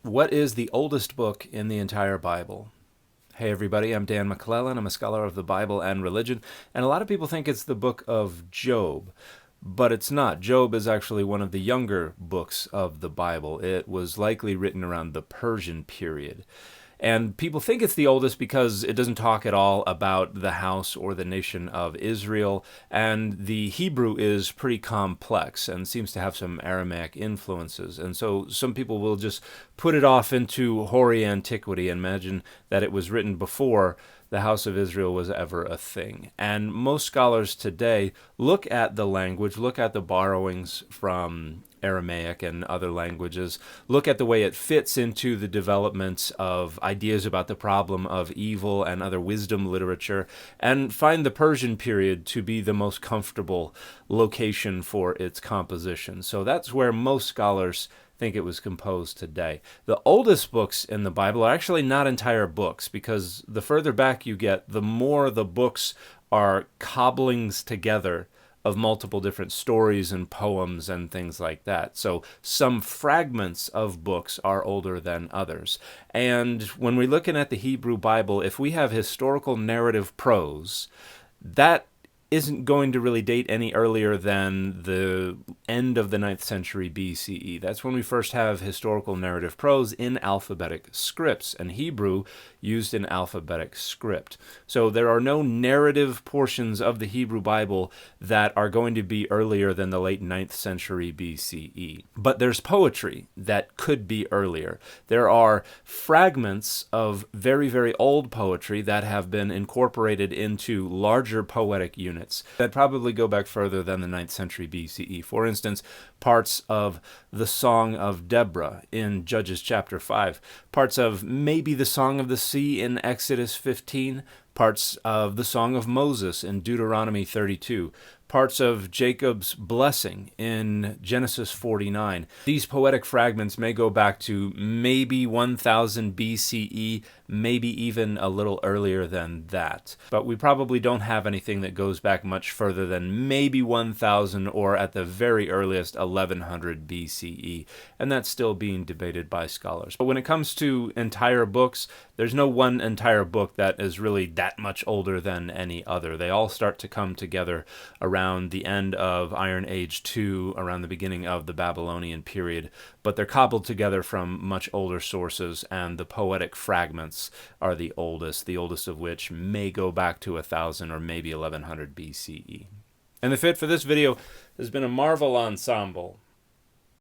What is the oldest book in the entire Bible? Hey everybody, I'm Dan McClellan. I'm a scholar of the Bible and religion, and a lot of people think it's the book of Job, but it's not. Job is actually one of the younger books of the Bible. It was likely written around the Persian period. And people think it's the oldest because it doesn't talk at all about the house or the nation of Israel. And the Hebrew is pretty complex and seems to have some Aramaic influences. And so some people will just put it off into hoary antiquity and imagine that it was written before the house of Israel was ever a thing. And most scholars today look at the language, look at the borrowings from Aramaic and other languages, look at the way it fits into the development of ideas about the problem of evil and other wisdom literature, and find the Persian period to be the most comfortable location for its composition. So that's where most scholars think it was composed today. The oldest books in the Bible are actually not entire books, because the further back you get, the more the books are cobblings together of multiple different stories and poems and things like that. So some fragments of books are older than others. And when we're looking at the Hebrew Bible, if we have historical narrative prose, that isn't going to really date any earlier than the end of the 9th century BCE. That's when we first have historical narrative prose in alphabetic scripts, and Hebrew used in alphabetic script. So there are no narrative portions of the Hebrew Bible that are going to be earlier than the late 9th century BCE. But there's poetry that could be earlier. There are fragments of very, very old poetry that have been incorporated into larger poetic units that probably go back further than the 9th century BCE. For instance, parts of the Song of Deborah in Judges chapter 5, parts of maybe the Song of the Sea in Exodus 15, parts of the Song of Moses in Deuteronomy 32, parts of Jacob's blessing in Genesis 49. These poetic fragments may go back to maybe 1000 BCE, maybe even a little earlier than that. But we probably don't have anything that goes back much further than maybe 1000 or at the very earliest 1100 BCE. And that's still being debated by scholars. But when it comes to entire books, there's no one entire book that is really that much older than any other. They all start to come together around the end of Iron Age 2, around the beginning of the Babylonian period, but they're cobbled together from much older sources, and the poetic fragments are the oldest of which may go back to 1000 or maybe 1100 BCE. And the fit for this video has been a Marvel ensemble.